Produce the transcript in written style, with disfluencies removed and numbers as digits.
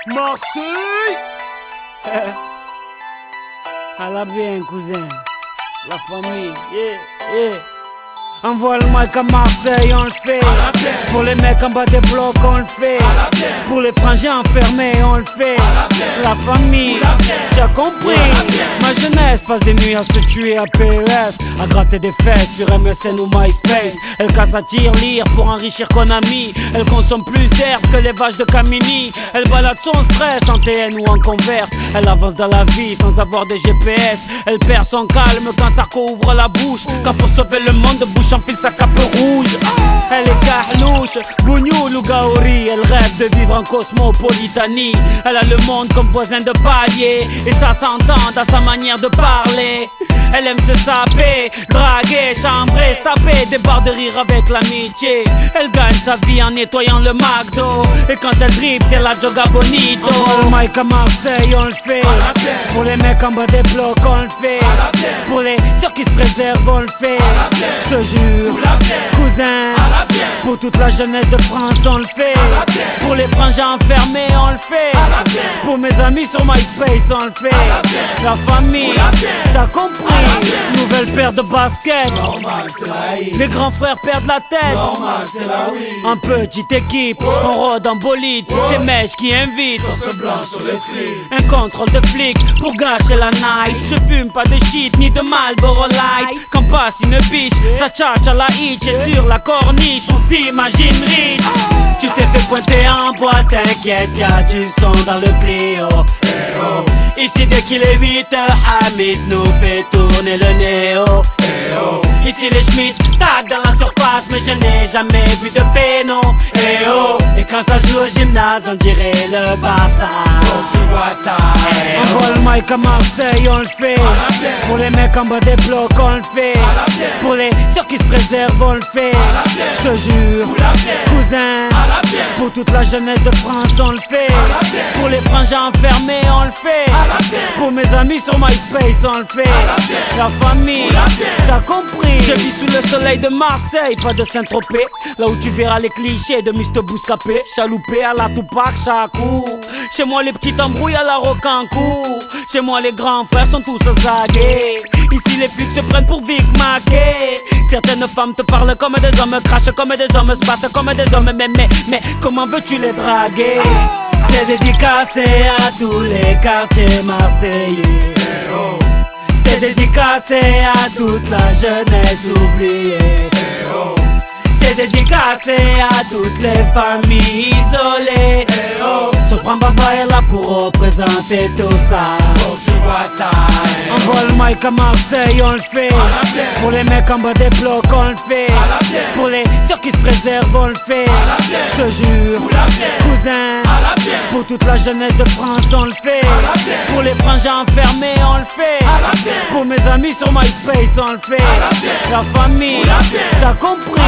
Marseille. À la bien, cousin. La famille, yeah. Envoie le mic à Marseille, on le fait. Pour les mecs en bas des blocs, on le fait. Pour les frangins enfermés, on le fait. La famille, tu as compris. Ma jeunesse passe des nuits à se tuer à PES, à gratter des fesses sur MSN ou MySpace. Elle casse à lire pour enrichir Konami. Elle consomme plus d'herbe que les vaches de Camini. Elle balade son stress en TN ou en Converse. Elle avance dans la vie sans avoir des GPS. Elle perd son calme quand Sarko ouvre la bouche. Quand pour sauver le monde, bouche enfile sa cape rouge. Elle est carlouche, bougnoul ou gaori. Elle rêve de vivre en cosmopolitanie. Elle a le monde comme voisin de palier, et ça s'entend dans sa manière de parler. Elle aime se saper, draguer, chambrer, se taper des barres de rire avec l'amitié. Elle gagne sa vie en nettoyant le McDo, et quand elle dribble c'est la joga bonito. Envoie le mic à Marseille, on le fait. Pour les mecs en bas des blocs, on le fait. Pour les sœurs qui se préservent, on le fait. Je te jure, cousin, pour toute la jeunesse de France, on le fait. Pour les frangins enfermés, on le fait. Pour mes amis sur MySpace, on le fait. La famille, t'as compris. Nouvelle paire de baskets. Les grands frères perdent la tête. En petite équipe, on rôde en bolide. C'est Mèche qui invite. Un contrôle de flic pour gâcher la night. Je fume pas de shit ni de Marlboro Light. Quand passe une biche, ça tchatche à la hitch. Et sur la corniche, on s'imagine riche. Tu t'es fait pointer en boîte, t'inquiète, y'a du son dans le Clio. Ici dès qu'il est 8h, Hamid nous fait tourner le néo. Ici les Schmitt tac dans la surface, mais je n'ai jamais vu de péno. Et quand ça joue au gymnase, on dirait le Barça. Tu vois ça. Envoie le mic à Marseille, on le fait. Pour les mecs en bas des blocs, on le fait. Pour les sœurs qui se préservent, on le fait. Je te jure, cousin, pour toute la jeunesse de France, on le fait. Pour les frangins enfermés, on le fait. Pour mes amis sur MySpace, on le fait. La famille, t'as compris. Je vis sous le soleil de Marseille, pas de Saint-Tropez. Là où tu verras les clichés de Mr. Bouscapé. Chaloupé à la Tupac, Chakou. Chez moi les petits embrouilles à la Rocancourt. Chez moi les grands frères sont tous zagués. Ici les flics se prennent pour Vic Mackey. Certaines femmes te parlent comme des hommes, crachent comme des hommes, se battent comme des hommes. Mais comment veux-tu les draguer? C'est dédicacé à tous les quartiers marseillais. C'est dédicacé à toute la jeunesse oubliée. C'est dédicacé à toutes les familles isolées. Sopran Baba est là pour représenter tout ça. Tu vois ça. Envoie le mic à Marseille, on le fait. Pour les mecs en bas des blocs, on le fait. Pour les sœurs qui se préservent, on le fait. Je te jure, cousin, pour toute la jeunesse de France, on le fait. Pour les frangins enfermés, on le fait. Pour mes amis sur MySpace, on le fait. La famille, t'as compris.